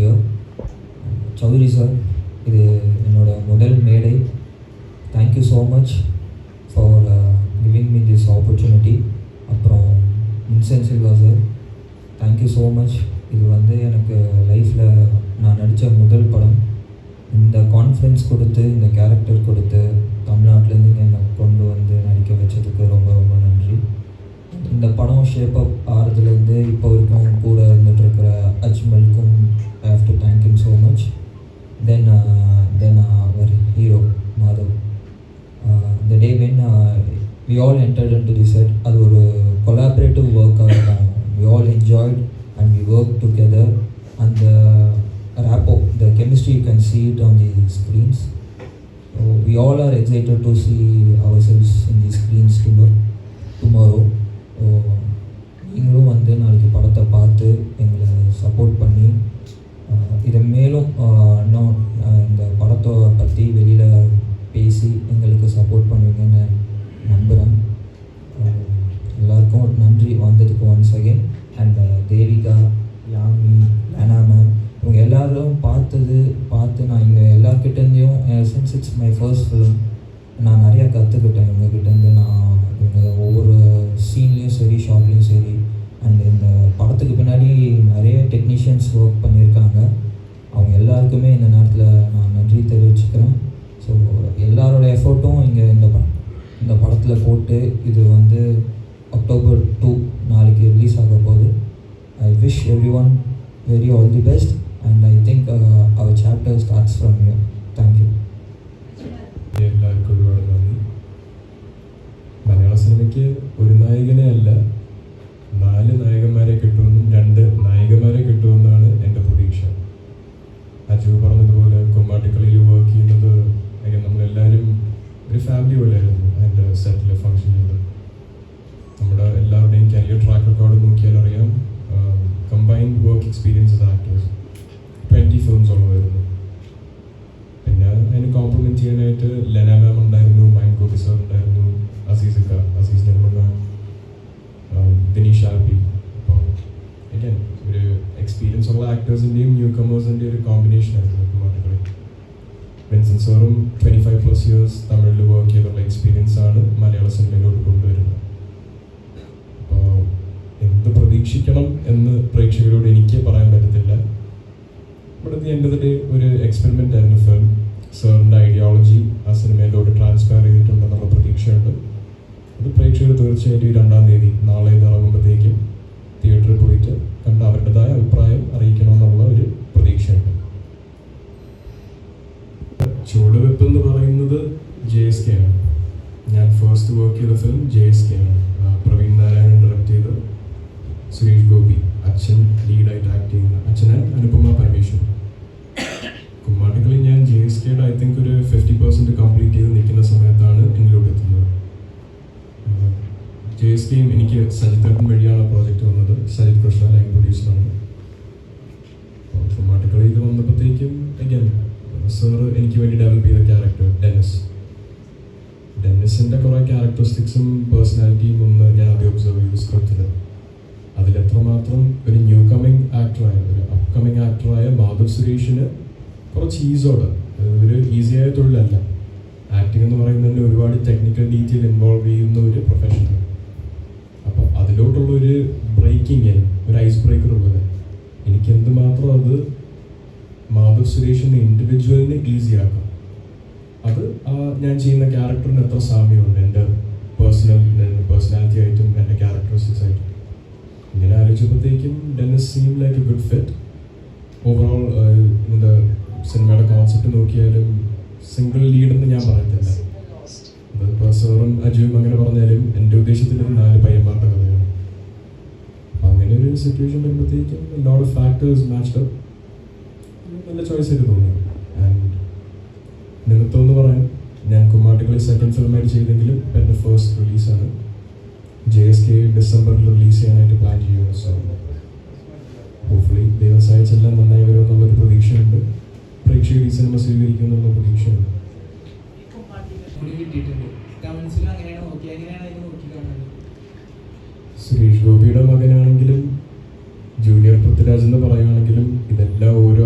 here. Chaudhary sir, இது என்னோட முதல் மேடை. Thank you so much for giving me this opportunity. அப்புறம் Vincent Silva sir, thank you so much. இது வந்து எனக்கு லைஃப்பில் நான் நடித்த முதல் படம். இந்த கான்ஃபிடன்ஸ் கொடுத்து, இந்த கேரக்டர் கொடுத்து, தமிழ்நாட்டிலேருந்து என்னை கொண்டு வந்து நடிக்க வச்சதுக்கு ரொம்ப ரொம்ப நன்றி. இந்த படம் ஷேப் அப் ஆகிறதுலேருந்து இப்போ வரைக்கும் கூட இருந்துகிட்ருக்கிற அஜ்மலுக்கும் I have to thank him so much. Then அவர் hero Madhav, the day when we all entered into the set, அது ஒரு collaborative work-ஆக இருக்கும். We all enjoyed and we worked together, and the rapport, the chemistry, you can see it on the screens. So we all are excited to see ourselves in the screens tomorrow. நீங்களும் வந்து நாளைக்கு படத்தை பார்த்து எங்களை support பண்ணி இதை மேலும் இன்னும் இந்த படத்தை பற்றி வெளியில் பேசி எங்களுக்கு சப்போர்ட் பண்ணுவீங்கன்னு நம்புகிறேன். எல்லாருக்கும் நன்றி வந்ததுக்கு once again. And Devika, Yami, Lena ma'am, இவங்க எல்லோரும் பார்த்து நான் இங்கே எல்லாருக்கிட்டேருந்தையும், since it's my first film, நான் நிறையா கற்றுக்கிட்டேன் இவங்ககிட்டேருந்து. நான் இவங்க ஒவ்வொரு சீன்லேயும் சரி, ஷார்ட்லேயும் சரி, அண்ட் இந்த படத்துக்கு பின்னாடி நிறைய டெக்னீஷியன்ஸ் ஒர்க் பண்ணியிருக்காங்க. அவங்க எல்லாருக்குமே இந்த நேரத்தில் நான் நன்றி தெரிவிச்சுக்கிறேன். ஸோ எல்லாரோட எஃபர்ட்டும் இங்கே இந்த படத்தில் போட்டு இது வந்து October 2 நாளைக்கு ரிலீஸ் ஆக போகுது. I wish everyone very all the best, and I think our chapter starts from here. Thank you. എല്ലാവർക്കും ഒരുപാട് നന്ദി. മലയാള സിനിമയ്ക്ക് ഒരു നായകനെ അല്ല 4 നായകന്മാരെ കിട്ടുമെന്നും 2 നായികമാരെ കിട്ടുമെന്നാണ് എൻ്റെ പ്രതീക്ഷ. അജു പറഞ്ഞതുപോലെ കുമ്മാട്ടിക്കളിയിൽ വർക്ക് ചെയ്യുന്നത് നമ്മളെല്ലാവരും ഒരു ഫാമിലി പോലെയായിരുന്നു അതിൻ്റെ സെറ്റിൽ ഫങ്ഷൻ ചെയ്തത്. നമ്മുടെ എല്ലാവരുടെയും കരിയർ ട്രാക്ക് റെക്കോർഡ് നോക്കിയാൽ അറിയാം, കമ്പൈൻഡ് വർക്ക് എക്സ്പീരിയൻസസ് ആക്ടേഴ്സ് 20 ഫിലിംസോളം വരുന്നു. പിന്നെ അതിന് കോംപ്ലിമെൻറ്റ് ചെയ്യാനായിട്ട് ലെന മാം ഉണ്ടായിരുന്നു, മൈൻ ഗോപി സാർ ഉണ്ടായിരുന്നു, അസീസ് നിർമ്മ, ദിനീഷ് ആൽപി. അപ്പോൾ again ഒരു എക്സ്പീരിയൻസ് ഉള്ള ആക്ടേഴ്സിൻ്റെയും ന്യൂ കമേഴ്സിൻ്റെയും ഒരു കോമ്പിനേഷൻ ആയിരുന്നു കുമാട്ടിക്കളി. വിൻസെന്റ് സാറും 25+ ഇയേഴ്സ് തമിഴിൽ വർക്ക് ചെയ്തുള്ള എക്സ്പീരിയൻസ് ആണ് മലയാള സിനിമയിലോട്ട് കൊണ്ടുവരുന്നത്. അപ്പോൾ എന്ത് പ്രതീക്ഷിക്കണം എന്ന് പ്രേക്ഷകരോട് എനിക്ക് പറയാൻ പറ്റത്തില്ല. But at the end of the day ഒരു എക്സ്പെരിമെൻ്റ് ആയിരുന്നു ഫിലിം. സാറിൻ്റെ ഐഡിയോളജി ആ സിനിമയിലോട്ട് ട്രാൻസ്ഫർ ചെയ്തിട്ടുണ്ടെന്നുള്ള പ്രതീക്ഷയുണ്ട്. അത് പ്രേക്ഷകർ തീർച്ചയായിട്ടും 2-ാം തീയതി നാളെ ഇത് ഇറങ്ങുമ്പോഴത്തേക്കും തിയേറ്ററിൽ പോയിട്ട് കണ്ട് അവരുടേതായ അഭിപ്രായം അറിയിക്കണമെന്നുള്ള ഒരു പ്രതീക്ഷയുണ്ട്. ചുവടുവെപ്പ് എന്ന് പറയുന്നത് JSK ആണ്. ഞാൻ ഫസ്റ്റ് വർക്ക് ചെയ്ത ഫിലിം JSK ആണ്. പ്രവീൺ നാരായണൻ ഡയറക്റ്റ് ചെയ്ത് സുരേഷ് ഗോപി അച്ഛൻ ലീഡായിട്ട് ആക്ട് ചെയ്യുന്ന അച്ഛന് അനുപമ പരമേശ്വരൻ. കുമ്മാട്ടിക്കളി ഞാൻ JSKയുടെ ഐ തിങ്ക് ഒരു 50% കംപ്ലീറ്റ് ചെയ്ത് നിൽക്കുന്ന സമയത്താണ് എന്നിലോട്ട് എത്തുന്നത്. JSKയും എനിക്ക് സജിത്തേട്ടൻ വഴിയാണ് പ്രോജക്റ്റ് വന്നത്. സജിത് കൃഷ്ണ ലൈൻ പ്രൊഡ്യൂസറാണ്. കുമ്മാട്ടിക്കളിയിൽ വന്നപ്പോഴത്തേക്കും അഗൈൻ സാറ് എനിക്ക് വേണ്ടി ഡെവലപ്പ് ചെയ്ത ക്യാരക്ടർ ഡെന്നിസിൻ്റെ കുറേ ക്യാരക്ടറിസ്റ്റിക്സും പേഴ്സണാലിറ്റിയും ഒന്ന് ഞാൻ ആദ്യം ഒബ്സർവ് ചെയ്തു സ്ക്രിപ്റ്റിൽ. അതിലെത്രമാത്രം ഒരു ന്യൂ കമ്മിങ് ആക്ടറായ, ഒരു അപ്കമ്മിങ് ആക്ടറായ മാധവ് സുരേഷിന് കുറച്ച് ഈസോട്, ഒരു ഈസിയായ തൊഴിലല്ല. ആക്ടിംഗ് എന്ന് പറയുന്നതിന് ഒരുപാട് ടെക്നിക്കൽ ഡീറ്റെയിൽ ഇൻവോൾവ് ചെയ്യുന്ന ഒരു പ്രൊഫഷനാണ്. അപ്പം അതിലോട്ടുള്ളൊരു ബ്രേക്കിങ്, ഒരു ഐസ് ബ്രേക്കർ ഉള്ളത് എനിക്ക് എന്തുമാത്രം അത് മാധവ് സുരേഷിൻ്റെ ഇൻഡിവിജ്വലിനെ ഈസിയാക്കാം. അത് ഞാൻ ചെയ്യുന്ന ക്യാരക്ടറിന് എത്ര സാമ്യമുണ്ട് എൻ്റെ പേഴ്സണാലിറ്റി ആയിട്ടും എൻ്റെ ക്യാരക്ടറിസ്റ്റിക്സ് ആയിട്ടും. ഇങ്ങനെ ആലോചിച്ചപ്പോഴത്തേക്കും Dennis seem like a good fit. Overall എന്താ സിനിമയുടെ കോൺസെപ്റ്റ് നോക്കിയാലും സിംഗിൾ ലീഡെന്ന് ഞാൻ പറയത്തില്ല. അതിപ്പോൾ സാറും അജുവും അങ്ങനെ പറഞ്ഞാലും എൻ്റെ ഉദ്ദേശത്തിൽ 4 പയ്യന്മാരുടെ കഥയാണ്. അങ്ങനെ ഒരു സിറ്റുവേഷൻ വരുമ്പോഴത്തേക്കും lot of factors matched up. നല്ല ചോയ്സ് ആയിട്ട് തോന്നി. ആൻഡ് നിമിത്തം എന്ന് പറയാൻ ഞാൻ കുമ്മാട്ടിക്കളി സെക്കൻഡ് ഫിലിമായിട്ട് ചെയ്തെങ്കിലും എൻ്റെ ഫസ്റ്റ് റിലീസാണ്. JSK ഡിസംബറിൽ റിലീസ് ചെയ്യാനായിട്ട് പ്ലാൻ ചെയ്യുന്നു. സോ ഹോപ്പ്ഫുള്ളി ദൈവം സഹായിച്ചെല്ലാം നന്നായി വരുമെന്നുള്ളൊരു പ്രതീക്ഷയുണ്ട്. പ്രേക്ഷകർ ഈ സിനിമ സ്വീകരിക്കുമെന്നുള്ള പ്രതീക്ഷയുണ്ട്. സുരേഷ് ഗോപിയുടെ മകനാണെങ്കിലും ജൂനിയർ പൃഥ്വിരാജ് എന്ന് പറയുകയാണെങ്കിലും ഇതെല്ലാം ഓരോ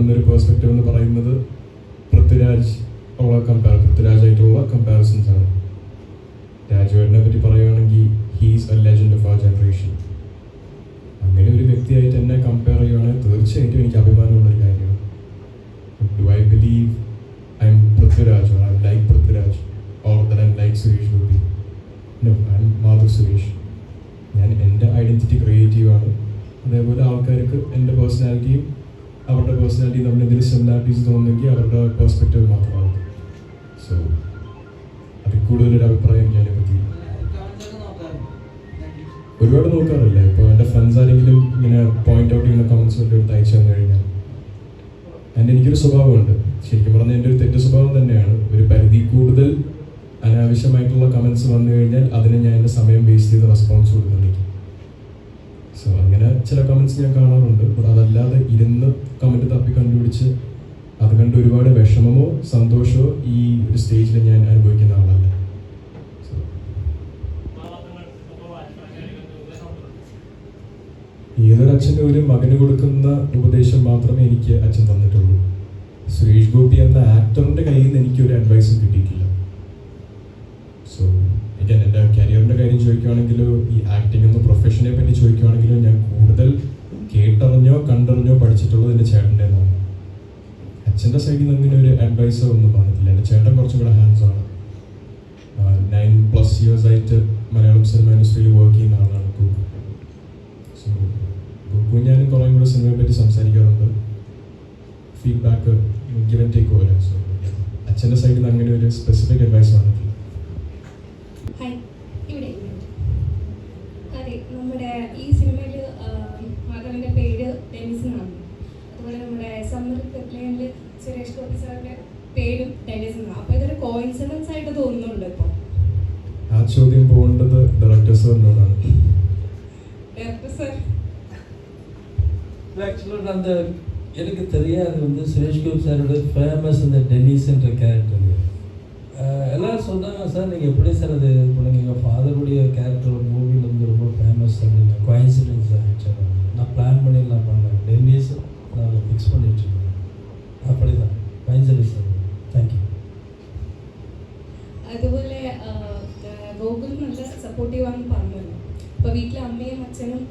കാണുന്നൊരു പെർസ്പെക്റ്റീവ് എന്ന് പറയുന്നത് പൃഥ്വിരാജായിട്ടുള്ള കമ്പാരിസൺസ് ആണ്. രാജുവേട്ടനെ പറ്റി പറയുകയാണെങ്കിൽ he's a legend of our generation. അങ്ങനെ ഒരു വ്യക്തിയായിട്ട് എന്നെ കമ്പയർ ചെയ്യുകയാണെങ്കിൽ തീർച്ചയായിട്ടും എനിക്ക് അഭിമാനമുള്ളൊരു കാര്യമാണ്. Do I believe I M Prithviraj or I like Prithviraj or that I like Suresh Gopi? No, I am Madhav Suresh. ഞാൻ എൻ്റെ ഐഡൻറ്റിറ്റി ക്രിയേറ്റ് ചെയ്യുകയാണ്. അതേപോലെ ആൾക്കാർക്ക് എൻ്റെ പേഴ്സണാലിറ്റിയും അവരുടെ പേഴ്സണാലിറ്റിയും തമ്മിൽ എന്തെങ്കിലും സിമിലാരിറ്റീസ് തോന്നുന്നെങ്കിൽ അവരുടെ പെർസ്പെക്റ്റീവ് മാത്രമാണ്. സോ അതിൽ കൂടുതലൊരു അഭിപ്രായം ഞാൻ പറ്റി ഒരുപാട് നോക്കാറില്ല. ഇപ്പോൾ എൻ്റെ ഫ്രണ്ട്സ് ആരെങ്കിലും ഇങ്ങനെ പോയിന്റ് ഔട്ട് ചെയ്യുന്ന കമൻസ് വല്ലതും എടുത്ത് അയച്ചു തന്നു കഴിഞ്ഞാൽ എൻ്റെ എനിക്കൊരു സ്വഭാവമുണ്ട്, ശരിക്കും പറഞ്ഞാൽ എൻ്റെ ഒരു തെറ്റ് സ്വഭാവം തന്നെയാണ്. ഒരു പരിധി കൂടുതൽ അനാവശ്യമായിട്ടുള്ള കമൻസ് വന്നു കഴിഞ്ഞാൽ അതിന് ഞാൻ എൻ്റെ സമയം വേസ്റ്റ് ചെയ്ത് റെസ്പോൺസ് കൊടുക്കുന്നുണ്ട്. സോ അങ്ങനെ ചില കമൻസ് ഞാൻ കാണാറുണ്ട്. ബട്ട് അതല്ലാതെ ഇരുന്ന് കമൻറ്റ് തപ്പി കണ്ടുപിടിച്ച് അത് കണ്ട് ഒരുപാട് വിഷമമോ സന്തോഷമോ ഈ ഒരു സ്റ്റേജിൽ ഞാൻ അനുഭവിക്കുന്ന ആളല്ല. ഏതൊരച്ഛൻ്റെ ഒരു മകന് കൊടുക്കുന്ന ഉപദേശം മാത്രമേ എനിക്ക് അച്ഛൻ തന്നിട്ടുള്ളൂ. സുരേഷ് ഗോപി എന്ന ആക്ടറിൻ്റെ കയ്യിൽ നിന്ന് എനിക്കൊരു അഡ്വൈസും കിട്ടിയിട്ടില്ല. സോ എനിക്ക് എൻ്റെ കരിയറിൻ്റെ കാര്യം ചോദിക്കുകയാണെങ്കിലോ ഈ ആക്ടിംഗ് എന്ന പ്രൊഫഷനെ പറ്റി ചോദിക്കുകയാണെങ്കിലോ ഞാൻ കൂടുതൽ കേട്ടറിഞ്ഞോ കണ്ടറിഞ്ഞോ പഠിച്ചിട്ടുള്ളത് എൻ്റെ ചേട്ടൻ്റെതാണ്. അച്ഛൻ്റെ സൈഡിൽ നിന്ന് അങ്ങനെ ഒരു അഡ്വൈസോ ഒന്നും വന്നിട്ടില്ല. എൻ്റെ ചേട്ടൻ കുറച്ചും കൂടെ ഹാൻഡ്സ് ആണ്. 9+ years ആയിട്ട് മലയാളം സിനിമ ഇൻഡസ്ട്രിയിൽ വർക്ക് ചെയ്യുന്ന ആളാണ് ഗോപു. സോ ഗോപു ഞാനും കുറേ കൂടെ സിനിമയെ പറ്റി സംസാരിക്കാറുണ്ട്. ഫീഡ്ബാക്ക് ഗിവ് ആൻഡ് ടേക്ക് പോലെ. സോ അച്ഛൻ്റെ സൈഡിൽ നിന്ന് അങ്ങനെ ഒരു സ്പെസിഫിക് അഡ്വൈസ് വന്നിട്ടില്ല. അതെ, നമ്മുടെ ഈ സിനിമയിൽ മാധവൻ്റെ പേര് ഡെനിസ് എന്നാണ്. അതുപോലെ നമ്മുടെ സമ്മർ പെപ്ലൈനിൽ സുരേഷ് ഗോപി സാറിൻ്റെ പേരും ഡെനിസ് എന്നാണ്. അപ്പോൾ ഇതൊരു കോയിൻസിഡൻസ് ആയിട്ട് തോന്നുന്നുണ്ട് ഇപ്പോൾ. ആ ചോദ്യം പോകേണ്ടത് ഡയറക്ടർ സാറിനോടാണ്. ഡയറക്ടർ സാർ ஆக்சுவலாக அந்த எனக்கு தெரியாது சுரேஷ் கோபி சாரோட ஃபேமஸ் இந்த டென்னிஸ்ன்ற கேரக்டர். எல்லோரும் சொன்னாங்க, சார் நீங்கள் எப்படி சார் அது பண்ணுங்க, எங்கள் ஃபாதருடைய கேரக்டர் ஒரு மூவியில் ரொம்ப ஃபேமஸ் அப்படின்னு. கோயின்சிடென்ஸ் தான் ஆக்சுவலாக. நான் பிளான் பண்ணி நான் பண்ணேன். டென்னிஸ் நான் ஃபிக்ஸ் பண்ணிட்டுருக்கேன். அப்படி தான் கோயின்சிடென்ஸ் தான். தேங்க்யூ. അതുപോലെ ഗോകുൽ നല്ല സപ്പോർട്ടീവാണെന്ന് പറഞ്ഞല്ലോ. ഇപ്പോൾ വീട്ടിലെ അമ്മയും അച്ഛനും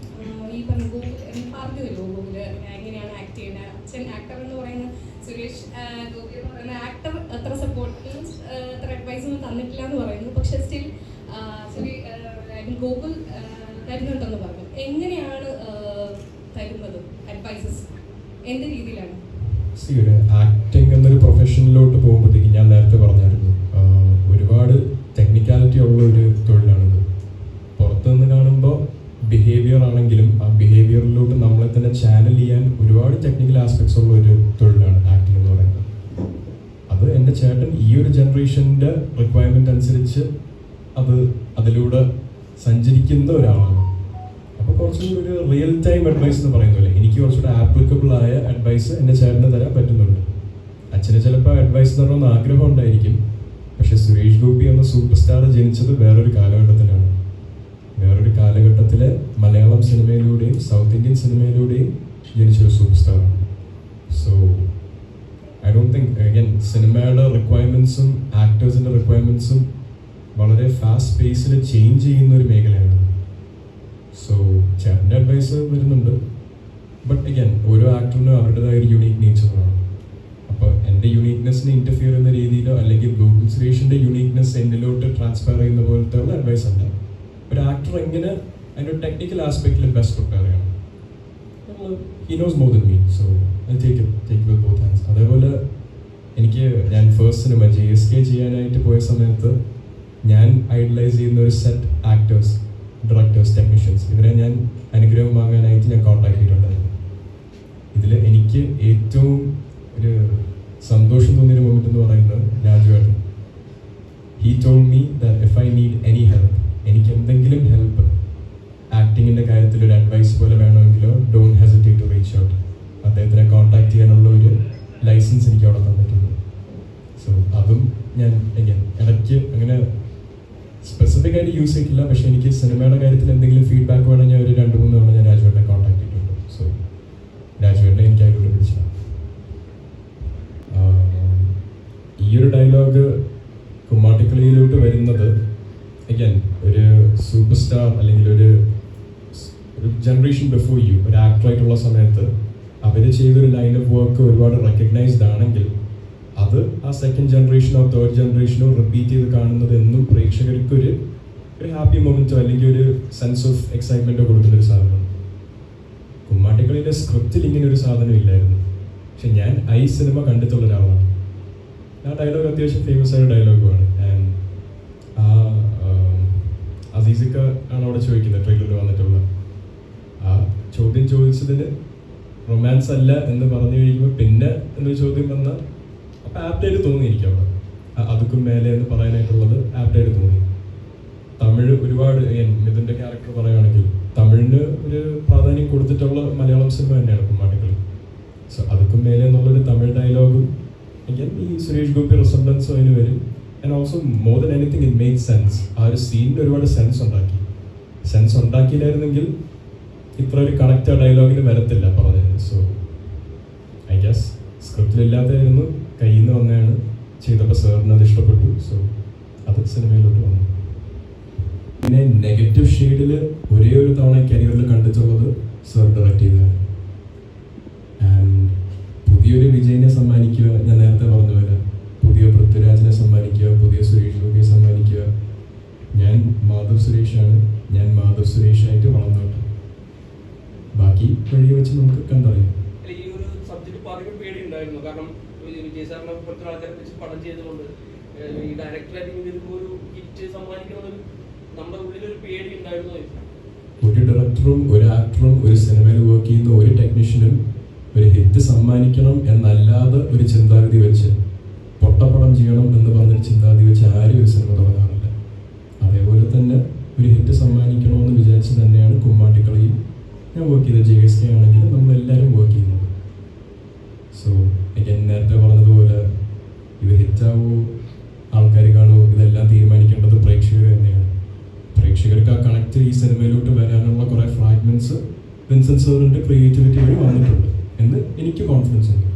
ഈ പറഞ്ഞ ഗോകുൽ പറഞ്ഞു തരുമോ ഗോകുൽ എങ്ങനെയാണ് ആക്ട് ചെയ്യുന്നത്? അച്ഛൻ ആക്ടർ എന്ന് പറയുന്ന സുരേഷ് ഗോപി എന്ന് പറയുന്ന ആക്ടർ അത്ര സപ്പോർട്ട് അത്ര അഡ്വൈസ് ഒന്നും തന്നിട്ടില്ല എന്ന് പറയുന്നു. പക്ഷെ സ്റ്റിൽ ഗോകുൽ തരുന്നുണ്ടെന്ന് പറഞ്ഞു. എങ്ങനെയാണ് തരുന്നത് അഡ്വൈസസ്? എന്ത് രീതിയിലാണ്? ഒരു ആക്ടിങ് എന്നൊരു പ്രൊഫഷനിലോട്ട് പോകുമ്പോഴത്തേക്ക് ഞാൻ നേരത്തെ പറഞ്ഞായിരുന്നു, ഒരുപാട് ടെക്നിക്കാലിറ്റി ഉള്ള ഒരു തൊഴിലാണിത്. പുറത്തുനിന്ന് കാണുമ്പോൾ ബിഹേവിയർ ആണെങ്കിലും ആ ബിഹേവിയറിലോട്ട് നമ്മളെ തന്നെ ചാനൽ ചെയ്യാൻ ഒരുപാട് ടെക്നിക്കൽ ആസ്പെക്ട്സ് ഉള്ള ഒരു തൊഴിലാണ് ആക്ടിങ് എന്ന് പറയുന്നത്. അത് എൻ്റെ ചേട്ടൻ ഈ ഒരു ജനറേഷൻ്റെ റിക്വയർമെൻ്റ് അനുസരിച്ച് അതിലൂടെ സഞ്ചരിക്കുന്ന ഒരാളാണ്. അപ്പോൾ കുറച്ചുകൂടി ഒരു റിയൽ ടൈം അഡ്വൈസ് എന്ന് പറയുന്നില്ല, എനിക്ക് കുറച്ചുകൂടെ ആപ്ലിക്കബിൾ ആയ അഡ്വൈസ് എൻ്റെ ചേട്ടന് തരാൻ പറ്റുന്നുണ്ട്. അച്ഛന് ചിലപ്പോൾ അഡ്വൈസ് തരണമെന്ന് ആഗ്രഹം ഉണ്ടായിരിക്കും. പക്ഷെ സുരേഷ് ഗോപി എന്ന സൂപ്പർ സ്റ്റാർ ജനിച്ചത് വേറൊരു കാലഘട്ടത്തിലാണ്. വേറൊരു കാലഘട്ടത്തിലെ മലയാളം സിനിമയിലൂടെയും സൗത്ത് ഇന്ത്യൻ സിനിമയിലൂടെയും ജനിച്ചൊരു സൂപ്പർ സ്റ്റാറാണ്. So I don't think again സിനിമയുടെ റിക്വയർമെൻറ്റ്സും ആക്ടേഴ്സിൻ്റെ റിക്വയർമെൻറ്റ്സും വളരെ ഫാസ്റ്റ് പേസിൽ ചേഞ്ച് ചെയ്യുന്ന ഒരു മേഖലയാണ്. സോ ചേട്ടൻ്റെ അഡ്വൈസ് വരുന്നുണ്ട്. ബട്ട് അഗൈൻ ഓരോ ആക്ടറിനും അവരുടേതായ ഒരു യുണീക്ക് നേച്ചറാണ്. അപ്പോൾ എൻ്റെ യുണീക്നെസ്സിന് ഇൻ്റർഫിയർ ചെയ്യുന്ന രീതിയിലോ അല്ലെങ്കിൽ ഗോകുൽ സുരേഷിൻ്റെ യുണീക്നെസ് എന്നിലോട്ട് ട്രാൻസ്ഫർ ചെയ്യുന്ന പോലത്തെ ഉള്ള അഡ്വൈസ് അല്ല. ഒരു ആക്ടർ എങ്ങനെ അതിൻ്റെ ടെക്നിക്കൽ ആസ്പെക്റ്റിൽ ബെസ്റ്റ് പ്രിപ്പയർ ചെയ്യണം, he knows more than me. So I take with both hands. അതേപോലെ ഞാൻ ഫസ്റ്റ് സിനിമ JSK ചെയ്യാനായിട്ട് പോയ സമയത്ത് ഞാൻ ഐഡലൈസ് ചെയ്യുന്ന ഒരു സെറ്റ് ആക്ടേഴ്സ്, ഡയറക്ടേഴ്സ്, ടെക്നീഷ്യൻസ്, ഇവരെ ഞാൻ അനുഗ്രഹം വാങ്ങാനായിട്ട് ഞാൻ കോൺടാക്ട് ചെയ്തിട്ടുണ്ടായിരുന്നു. ഇതിൽ എനിക്ക് ഏറ്റവും ഒരു സന്തോഷം തോന്നിയൊരു മൊമെൻ്റ് എന്ന് പറയുന്നത് രാജുവേട്ടൻ. He told me that if I need any help, എനിക്ക് എന്തെങ്കിലും ഹെൽപ്പ് ആക്ടിങ്ങിൻ്റെ കാര്യത്തിൽ ഒരു അഡ്വൈസ് പോലെ വേണമെങ്കിലോ don't hesitate to reach out. അദ്ദേഹത്തിനെ കോൺടാക്ട് ചെയ്യാനുള്ള ഒരു ലൈസൻസ് എനിക്ക് അവിടെ തന്നിട്ടുണ്ട്. സോ അതും ഞാൻ ഇടയ്ക്ക് അങ്ങനെ സ്പെസിഫിക് ആയിട്ട് യൂസ് ചെയ്തിട്ടില്ല. പക്ഷേ എനിക്ക് സിനിമയുടെ കാര്യത്തിൽ എന്തെങ്കിലും ഫീഡ്ബാക്ക് വേണമെങ്കിൽ ഒരു 2-3 തവണ ഞാൻ രാജുവേട്ടനെ കോൺടാക്ട് ചെയ്തിട്ടുണ്ട്. സോ രാജുവേട്ടനെ എനിക്ക് അതിലൂടെ പിടിച്ചതാണ്. ഈ ഒരു ഡയലോഗ് കുമ്മാട്ടിക്കളിയിലോട്ട് വരുന്നത് അഗൈൻ ഒരു സൂപ്പർ സ്റ്റാർ അല്ലെങ്കിൽ ഒരു ജനറേഷൻ ബിഫോർ യു ഒരു ആക്ടറായിട്ടുള്ള സമയത്ത് അവർ ചെയ്തൊരു ലൈൻ ഓഫ് വർക്ക് ഒരുപാട് റെക്കഗ്നൈസ്ഡ് ആണെങ്കിൽ അത് ആ സെക്കൻഡ് ജനറേഷനോ തേർഡ് ജനറേഷനോ റിപ്പീറ്റ് ചെയ്ത് കാണുന്നത് എന്നും പ്രേക്ഷകർക്ക് ഒരു ഹാപ്പി മൊമെന്റോ അല്ലെങ്കിൽ ഒരു സെൻസ് ഓഫ് എക്സൈറ്റ്മെന്റോ കൊടുക്കുന്ന ഒരു സാധനമാണ്. കുമ്മാട്ടിക്കളിയുടെ സ്ക്രിപ്റ്റിൽ ഇങ്ങനെ ഒരു സാധനം ഇല്ലായിരുന്നു. പക്ഷെ ഞാൻ സിനിമ കണ്ടിട്ടുള്ള ഒരാളാണ്. ആ ഡയലോഗ് അത്യാവശ്യം ഫേമസ് ആയ ഡയലോഗുമാണ്. ആൻഡ് അസീസിക്ക ആണ് അവിടെ ചോദിക്കുന്നത് ട്രെയിലറിൽ വന്നിട്ടുള്ള ആ ചോദ്യം ചോദിച്ചതിന് റൊമാൻസ് അല്ല എന്ന് പറഞ്ഞു കഴിയുമ്പോൾ പിന്നെ എന്നൊരു ചോദ്യം വന്നാൽ അപ്പം ആപ്റ്റായിട്ട് തോന്നി എനിക്ക് അവിടെ അതുക്കും മേലെ എന്ന് പറയാനായിട്ടുള്ളത് ആപ്റ്റായിട്ട് തോന്നി. തമിഴ് ഒരുപാട് ഇതിൻ്റെ ക്യാരക്ടർ പറയുകയാണെങ്കിൽ തമിഴിന് ഒരു പ്രാധാന്യം കൊടുത്തിട്ടുള്ള മലയാളം സിനിമ തന്നെയാണ് കുമ്മാട്ടിക്കളി. സോ അതുക്കും മേലെ എന്നുള്ളൊരു തമിഴ് ഡയലോഗും എനിക്ക് ഈ സുരേഷ് ഗോപി റിസംബ്ലൻസും അതിന് വരും. And also more than anything it make sense. ആ ഒരു സീനിന് ഒരുപാട് സെൻസ് ഉണ്ടാക്കിയില്ലായിരുന്നെങ്കിൽ ഇത്ര ഒരു കണക്റ്റ് ആ ഡയലോഗിന് വരത്തില്ല പറഞ്ഞത്. സോ ഐ ഗസ് സ്ക്രിപ്റ്റിലില്ലാത്തായിരുന്നു, കയ്യിൽ നിന്ന് വന്നതാണ്. ചെയ്തപ്പോൾ സാറിന് അത് ഇഷ്ടപ്പെട്ടു. സോ അത് സിനിമയിലോട്ട് വന്നു. പിന്നെ നെഗറ്റീവ് ഷെയ്ഡിൽ ഒരേ ഒരു തവണ കരിയറിൽ കണ്ടിട്ടുള്ളത് സാർ ഡയറക്റ്റ് ചെയ്തതാണ്. ആൻഡ് പുതിയൊരു വിജയനെ സമ്മാനിക്കുക, ഞാൻ നേരത്തെ പറഞ്ഞു പോലെ പുതിയ പൃഥ്വിരാജിനെ സമ്മാനിക്കുക, പുതിയ സുരേഷ് ഗോപിയെ സമ്മാനിക്കുക. ഞാൻ മാധവ് സുരേഷാണ്, ഞാൻ മാധവ് സുരേഷായിട്ട് വളർന്നോട്ടെ. ബാക്കി വഴി വെച്ച് നമുക്ക് കണ്ടറിയാം. ഈ ഒരു സബ്ജക്ട് പറയുമ്പോൾ പേടിയുണ്ടായിരുന്നു. കാരണം വിജയ് സാറിനെ പോലത്തെ ആൾക്കാരെ വെച്ച് പടം ചെയ്തുകൊണ്ട് ഈ ഡയറക്ടറായിട്ട് വരുമ്പോൾ ഒരു ഹിറ്റ് സമ്മാനിക്കുന്നത് നമ്മുടെ ഉള്ളിലൊരു പേടി ഉണ്ടായിരുന്നു. ഒരു ഡയറക്ടറും ഒരു ആക്ടറും ഒരു സിനിമയിൽ വർക്ക് ചെയ്യുന്ന ഒരു ടെക്നീഷ്യനും ഒരു ഹിറ്റ് സമ്മാനിക്കണം എന്നല്ലാതെ ഒരു ചിന്താഗതി വെച്ച് പൊട്ടപ്പടം ചെയ്യണം എന്ന് പറഞ്ഞൊരു ചിന്താഗതി വെച്ച് ആരും ഒരു സിനിമ തുടങ്ങാറില്ല. അതേപോലെ തന്നെ ഒരു ഹിറ്റ് സമ്മാനിക്കണമെന്ന് വിചാരിച്ച് തന്നെയാണ് കുമ്മാട്ടിക്കളിയും ഞാൻ വർക്ക് ചെയ്ത JSK ആണെങ്കിലും നമ്മളെല്ലാവരും വർക്ക് ചെയ്യുന്നത്. സോ ഞാൻ നേരത്തെ പറഞ്ഞതുപോലെ ഇത് ഹിറ്റാവോ ആൾക്കാർ കാണുമോ ഇതെല്ലാം തീരുമാനിക്കേണ്ടത് പ്രേക്ഷകർ തന്നെയാണ്. പ്രേക്ഷകർക്ക് ആ കണക്ട് ഈ സിനിമയിലോട്ട് വരാനുള്ള കുറേ ഫ്രാഗ്മെന്റ്സ് വിൻസെന്റ് സാറിൻ്റെ ക്രിയേറ്റിവിറ്റി വഴി വന്നിട്ടുണ്ട് എന്ന് എനിക്ക് കോൺഫിഡൻസ് ഉണ്ട്.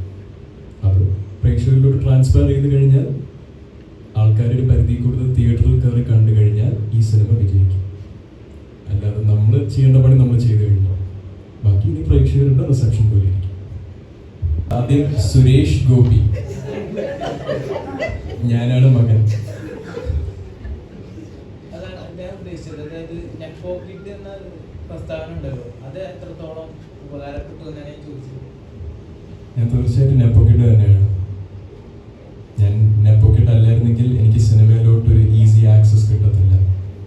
അത് പ്രേക്ഷകരിലോട്ട് ട്രാൻസ്ഫർ ചെയ്ത് കഴിഞ്ഞാൽ ആൾക്കാരുടെ പരിധി കൂടുതൽ തിയേറ്ററിൽ കയറി കണ്ടു കഴിഞ്ഞാൽ ഈ സിനിമ വിജയിക്കും. അല്ലാതെ നമ്മൾ ചെയ്യേണ്ട പണി നമ്മൾ ചെയ്തു കഴിഞ്ഞു, ബാക്കി ഇനി പ്രേക്ഷകരുടെ റിസപ്ഷൻ പോലെ ഇരിക്കും. ആദ്യം സുരേഷ് ഗോപി, ഞാനാണ് മകൻ. അതായത് നെറ്റ്പോക്കറ്റ് എന്ന പ്രസ്താവന ഉണ്ടല്ലോ, അത് എത്രത്തോളം ഉപകാരപ്പെട്ടു എന്നാണ് ഞാൻ ചോദിച്ചത്. ഞാൻ തീർച്ചയായിട്ടും നെറ്റ്പോക്കറ്റ് തന്നെയാണ്. ഞാൻ നെറ്റ്പോക്കറ്റ് അല്ലായിരുന്നെങ്കിൽ എനിക്ക് സിനിമയിലോട്ട് ഒരു ഈസി ആക്സസ് കിട്ടത്തില്ല.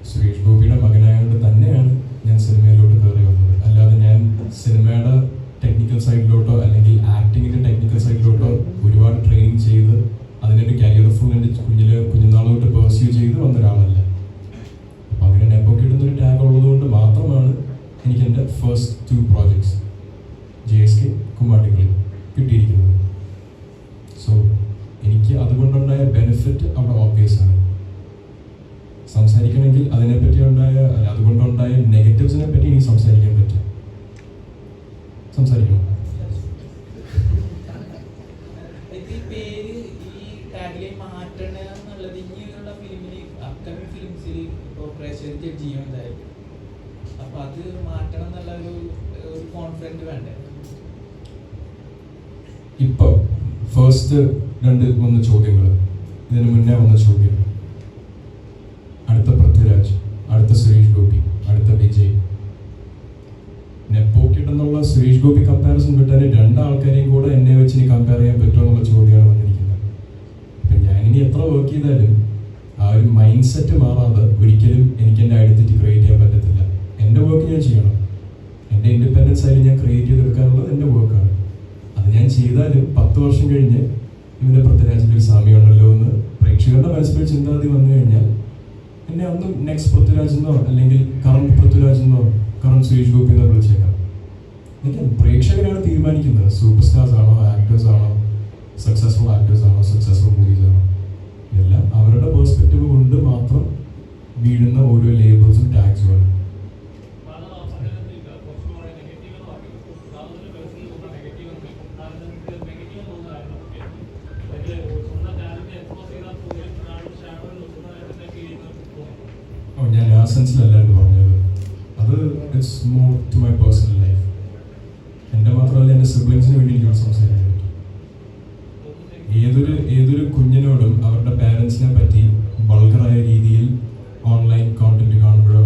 സുരേഷ് ഗോപിയുടെ മകനായതുകൊണ്ട് തന്നെയാണ് ഞാൻ സിനിമയിലോട്ട് കയറി വന്നത്. അല്ലാതെ ഞാൻ സിനിമയുടെ ടെക്നിക്കൽ സൈഡിലോട്ടോ അല്ലെങ്കിൽ ആക്ടിങ്ങിൻ്റെ ടെക്നിക്കൽ സൈഡിലോട്ടോ ഒരുപാട് ട്രെയിനിങ് ചെയ്ത് അതിനൊരു കരിയർ ഫുൾ എൻ്റെ കുഞ്ഞുനാളോട്ട് പെർസ്യൂ ചെയ്ത് വന്ന ഒരാളല്ല. അപ്പം അങ്ങനെ നെറ്റ്പോക്കറ്റ് എന്നൊരു ടാഗ് ഉള്ളതുകൊണ്ട് മാത്രമാണ് എനിക്ക് എൻ്റെ ഫസ്റ്റ് 2 പ്രോജക്ട്സ് JSK കുമ്മാട്ടിക്കളി കിട്ടിയിരിക്കുന്നത്. സോ എനിക്ക് അതുകൊണ്ടുണ്ടായ ബെനിഫിറ്റ് അവിടെ ഓബ്വിയസ് ആണ്. സംസാരിക്കണമെങ്കിൽ അതിനെപ്പറ്റി അതുകൊണ്ടുണ്ടായ നെഗറ്റീവ്സിനെ പറ്റി എനിക്ക് സംസാരിക്കാൻ പറ്റും. സംസാരിക്കണം. ഈ പേര് ഈ ടാഗ്ലൈൻ മാറ്റണ എന്നുള്ളത് ഇനിയുള്ള ഫിലിമിൽ അപ്കമിങ് ഫിലിംസിൽ ഇപ്പോൾ പ്രേക്ഷകർ ജഡ്ജ് ചെയ്യുന്നതായിരിക്കും. അപ്പോൾ അത് മാറ്റണം എന്നുള്ള ഒരു കോൺഫിഡൻറ്റ് വേണ്ടേ? ഇപ്പോൾ ഫസ്റ്റ് 2 വന്ന ചോദ്യങ്ങൾ, ഇതിന് മുന്നേ വന്ന ചോദ്യം, അടുത്ത പൃഥ്വിരാജ്, അടുത്ത സുരേഷ് ഗോപി, അടുത്ത വിജയ്. നെറ്റ്പോക്കറ്റ് എന്നുള്ള സുരേഷ് ഗോപി കമ്പാരിസൺ വിട്ടാൽ 2 ആൾക്കാരെയും കൂടെ എന്നെ വെച്ച് ഇനി കമ്പയർ ചെയ്യാൻ പറ്റുമോ എന്നുള്ള ചോദ്യമാണ് വന്നിരിക്കുന്നത്. അപ്പം ഞാനിനി എത്ര വർക്ക് ചെയ്താലും ആ ഒരു മൈൻഡ് സെറ്റ് മാറാതെ ഒരിക്കലും എനിക്ക് എൻ്റെ ഐഡൻറ്റിറ്റി ക്രിയേറ്റ് ചെയ്യാൻ പറ്റത്തില്ല. എൻ്റെ വർക്ക് ഞാൻ ചെയ്യണം. എൻ്റെ ഇൻഡിപെൻഡൻസ് ആയിട്ട് ഞാൻ ക്രിയേറ്റ് ചെയ്തെടുക്കാനുള്ളത് എൻ്റെ വർക്കാണ്. അത് ഞാൻ ചെയ്താലും 10 വർഷം കഴിഞ്ഞ് ഇവൻ്റെ പൃഥ്വിരാജിൻ്റെ ഒരു സാമ്യമുണ്ടല്ലോ എന്ന് പ്രേക്ഷകരുടെ മനസ്സിലൊരു ചിന്താഗതി വന്നു കഴിഞ്ഞാൽ എന്നെ ഒന്നും നെക്സ്റ്റ് പൃഥ്വിരാജ് എന്നോ അല്ലെങ്കിൽ കറണ്ട് പൃഥ്വിരാജ് എന്നോ കറണ്ട് സുരേഷ് ഗോപി എന്നോ വിളിച്ചേക്കാം. എനിക്ക് പ്രേക്ഷകരാണ് തീരുമാനിക്കുന്നത്. സൂപ്പർ സ്റ്റാർസ് ആണോ, ആക്ടേഴ്സ് ആണോ, സക്സസ്ഫുൾ ആക്ടേഴ്സ് ആണോ, സക്സസ്ഫുൾ മൂവീസ് ആണോ, ഇതെല്ലാം അവരുടെ പേഴ്സ്പെക്റ്റീവ് കൊണ്ട് മാത്രം വീഴുന്ന ഓരോ ലേബിൾസും ടാഗ്സുമാണ്. സെൻസിലല്ലായിരുന്നു പറഞ്ഞത്. അത് it's more to my personal life. എൻ്റെ മാത്രമല്ല എൻ്റെ സിബ്ലിങ്സിന് വേണ്ടി എനിക്കവിടെ സംസാരിക്കാൻ പറ്റും. ഏതൊരു കുഞ്ഞിനോടും അവരുടെ പാരൻസിനെ പറ്റി വൾഗറായ രീതിയിൽ ഓൺലൈൻ കോണ്ടന്റ് കാണുമ്പോഴോ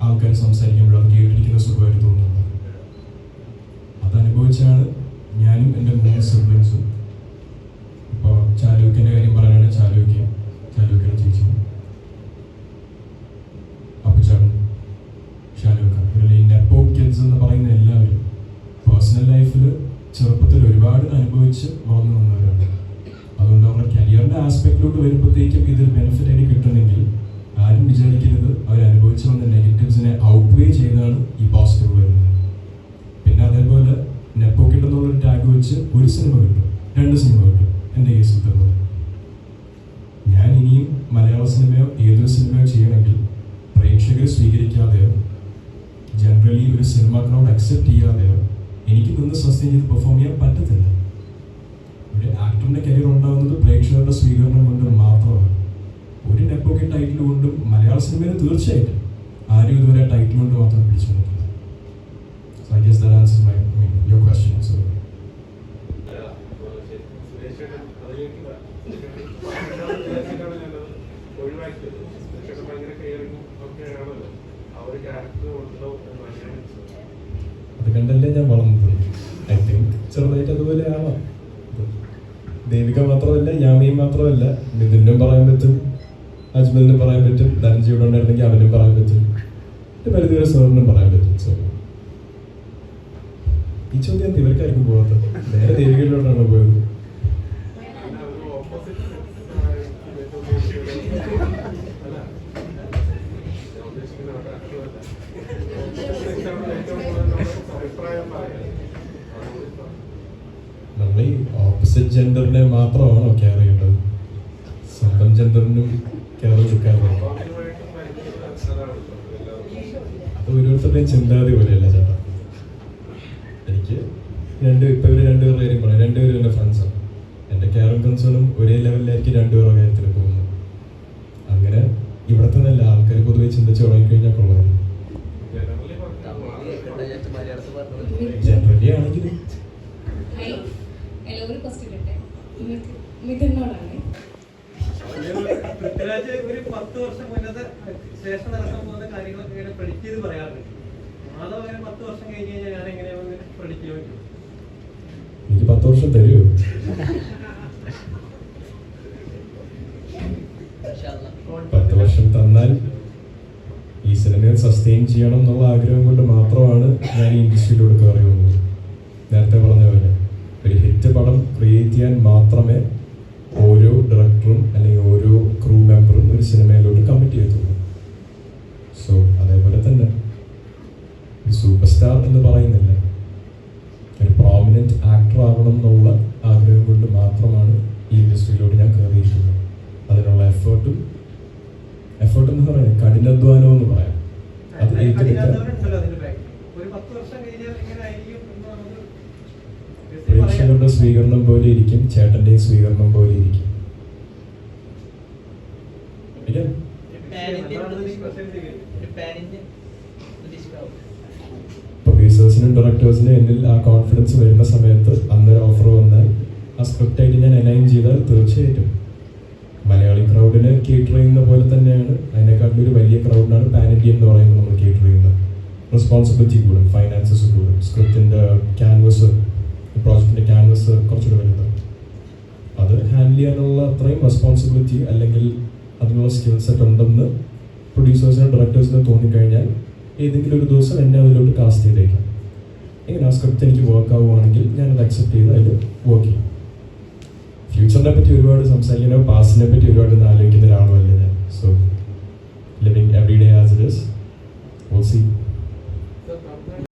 ആൾക്കാർ സംസാരിക്കുമ്പോഴോ അത് കേട്ടിരിക്കുന്ന സുഖമായിട്ട് തോന്നുന്നത്. അതനുഭവിച്ചാണ് ഞാനും എൻ്റെ 3 സിബ്ലിങ്സും. ഇപ്പോൾ ചാലൂക്കിൻ്റെ കാര്യം പറയുകയാണെങ്കിൽ ചാലൂക്കിൻ്റെ ചേച്ചിയും അപ്പുചാടും ഷാലൂക്ക, ഇവരുടെ നെപ്പോ കിഡ്സ് എന്ന് പറയുന്ന എല്ലാവരും പേഴ്സണൽ ലൈഫിൽ ചെറുപ്പത്തിൽ ഒരുപാട് അനുഭവിച്ച് വളർന്നു വന്നവരാണ്. അതുകൊണ്ട് അവരുടെ കരിയറിൻ്റെ ആസ്പെക്റ്റിലോട്ട് വരുമ്പോഴത്തേക്കും ഇതൊരു ബെനിഫിറ്റ് ആയിട്ട് കിട്ടുന്നെങ്കിൽ ആരും വിചാരിക്കരുത് അവർ അനുഭവിച്ചു വന്ന നെഗറ്റീവ്സിനെ ഔട്ട്വേ ചെയ്താണ് ഈ പോസിറ്റീവ് വരുന്നത്. പിന്നെ അതേപോലെ നെപ്പോ കിഡ് എന്നുള്ളൊരു ടാഗ് വെച്ച് ഒരു സിനിമ കിട്ടും, 2 സിനിമ കിട്ടും. എൻ്റെ കേസിൽ തന്നത് ഞാൻ ഇനിയും മലയാള സിനിമയോ ഏതൊരു സിനിമയോ ചെയ്യണമെങ്കിൽ പ്രേക്ഷകർ സ്വീകരിക്കാതെയോ ജനറലി ഒരു സിനിമ ക്രൗഡ് അക്സെപ്റ്റ് ചെയ്യാതെയോ എനിക്ക് നിന്ന് സസ്റ്റെയിൻ ചെയ്ത് പെർഫോം ചെയ്യാൻ പറ്റത്തില്ല. ഒരു ആക്ടറിൻ്റെ കരിയർ ഉണ്ടാകുന്നത് പ്രേക്ഷകരുടെ സ്വീകരണം കൊണ്ട് മാത്രമാണ്. ഒരു നെപ്പോക്കി ടൈറ്റിൽ കൊണ്ടും മലയാള സിനിമയിൽ തീർച്ചയായിട്ടും ആരും ഇതുവരെ ടൈറ്റിൽ കൊണ്ട് മാത്രം പിടിച്ചു നോക്കില്ല. So I guess that answers your question. So അത് കണ്ടല്ലേ ഞാൻ വളർന്നത്. ഐ തിങ്ക് ചെറുതായിട്ട് അതുപോലെ ആവാം. ദേവിക മാത്രമല്ല, യാമിയും മാത്രമല്ല, മിഥുനും പറയാൻ പറ്റും, അജ്മലിനും പറയാൻ പറ്റും, ധനഞ്ജയുടെ ഉണ്ടായിരുന്നെങ്കിൽ അവനും പറയാൻ പറ്റും, പരിധിവരെ സാറിനും പറയാൻ പറ്റും. സോ ഈ ചോദ്യം ഇവർക്കായിരിക്കും പോകാത്തത്, നേരെ ദേവികയിലോട്ടാണ് പോയത്. നമ്മൾ ഈ ഓപ്പോസിറ്റ് ജെൻഡറിനെ മാത്രമാണോ കെയർ ചെയ്യേണ്ടത്? സ്വന്തം ജെൻഡറിനും കെയർ കൊടുക്കാറുണ്ട്. അത് ഓരോരുത്തരുടെയും ചിന്താഗതി പോലെയല്ല ചേട്ടാ. എനിക്ക് ഇവർ രണ്ടുപേരുടെ കാര്യം പറയാം. രണ്ടുപേരും എൻ്റെ ഫ്രണ്ട്സാണ്. എൻ്റെ കെയറും കൺസേണും ഒരേ ലെവലിലായിരിക്കും രണ്ടുപേരുടെ കാര്യത്തിൽ പോകുന്നത്. അങ്ങനെ ഇവിടുത്തെ നല്ല ആൾക്കാർ പൊതുവെ ചിന്തിച്ച് തുടങ്ങിക്കഴിഞ്ഞാൽ കൊള്ളായിരുന്നു. ജനറലി ആണെങ്കിലും എല്ലാവരും ഫസ്റ്റ് ഇട്ടെ മിഥുനോടാണ്. പൃഥ്വിരാജ് ഒരു 10 വർഷം മുന്നത്തെ ശേഷം നടക്കാൻ പോകുന്ന കാര്യങ്ങളൊക്കെ ഇങ്ങനെ പ്രെഡിക്റ്റ് ചെയ്ത് പറയാറുണ്ട്. മാധവ് അങ്ങനെ 10 വർഷം കഴിഞ്ഞ് കഴിഞ്ഞാൽ ഞാൻ എങ്ങനെയാണ് പ്രെഡിക്റ്റ് ചെയ്യാൻ പറ്റും? എനിക്ക് 10 വർഷം തരുമോ? 10 വർഷം തന്നാൽ ഈ സിനിമയെ സസ്റ്റെയിൻ ചെയ്യണം എന്നുള്ള ആഗ്രഹം കൊണ്ട് മാത്രമാണ് ഞാൻ ഈ ഇൻഡസ്ട്രിയിലൂടെ കയറി വന്നത്. നേരത്തെ പറഞ്ഞ പോലെ ഒരു ഹിറ്റ് പടം ക്രിയേറ്റ് ചെയ്യാൻ മാത്രമേ ഓരോ ഡയറക്ടറും അല്ലെങ്കിൽ ഓരോ ക്രൂ മെമ്പറും ഒരു സിനിമയിലോട്ട് കമ്മിറ്റ് ചെയ്യത്തുള്ളൂ. സോ അതേപോലെ തന്നെ ഒരു സൂപ്പർ സ്റ്റാർ എന്ന് പറയുന്നില്ല, ഒരു പ്രോമിനൻറ്റ് ആക്ടർ ആവണം എന്നുള്ള ആഗ്രഹം കൊണ്ട് മാത്രമാണ് ഈ ഇൻഡസ്ട്രിയിലോട്ട് ഞാൻ കയറിയിരിക്കുന്നത്. അതിനുള്ള എഫേർട്ട് എന്ന് പറയുന്നത് കഠിനാധ്വാനം എന്ന് പറയാം. അത് പ്രേക്ഷകരുടെ സ്വീകരണം പോലെ ഇരിക്കും, ചേട്ടൻ്റെയും സ്വീകരണം പോലെ ഇരിക്കും. പ്രൊഡ്യൂസേഴ്സിനും ഡയറക്ടേഴ്സിനും എന്നിൽ ആ കോൺഫിഡൻസ് വരുന്ന സമയത്ത് അന്നൊരു ഓഫർ വന്നാൽ ആ സ്ക്രിപ്റ്റായിട്ട് ഞാൻ അലൈൻ ചെയ്താൽ തീർച്ചയായിട്ടും മലയാളി ക്രൗഡിനെ കേറ്റർ ചെയ്യുന്ന പോലെ തന്നെയാണ്, അതിനെക്കാട്ടിലും ഒരു വലിയ ക്രൗഡിനാണ് പാൻ ഇന്ത്യ എന്ന് പറയുമ്പോൾ നമ്മൾ കേറ്റർ ചെയ്യുന്നത്. റെസ്പോൺസിബിലിറ്റി കൂടും, ഫൈനാൻസസ് കൂടും, സ്ക്രിപ്റ്റിൻ്റെ ക്യാൻവസ്, പ്രോജക്റ്റിൻ്റെ ക്യാൻവസ് കുറച്ചുകൂടെ വലുതാണ്. അത് ഹാൻഡിൽ ചെയ്യാനുള്ള അത്രയും റെസ്പോൺസിബിലിറ്റി അല്ലെങ്കിൽ അതിനുള്ള സ്കിൽ സെറ്റ് ഉണ്ടെന്ന് പ്രൊഡ്യൂസേഴ്സിനും ഡയറക്ടേഴ്സിനും തോന്നിക്കഴിഞ്ഞാൽ ഏതെങ്കിലും ഒരു ദിവസം എന്നെ അതിലോട്ട് കാസ്റ്റ് ചെയ്തേക്കാം. ഇങ്ങനെ ആ സ്ക്രിപ്റ്റ് എനിക്ക് വർക്ക് ആവുകയാണെങ്കിൽ ഞാനത് അക്സെപ്റ്റ് ചെയ്ത് അതിൽ വർക്ക് ചെയ്യും. ഫ്യൂച്ചറിനെ പറ്റി ഒരുപാട് സംസാരിക്കാനോ പാസ്റ്റിനെ പറ്റി ഒരുപാട് ആലോചിക്കുന്ന ഒരാളുമല്ല ഞാൻ. So living every day as it is, will see.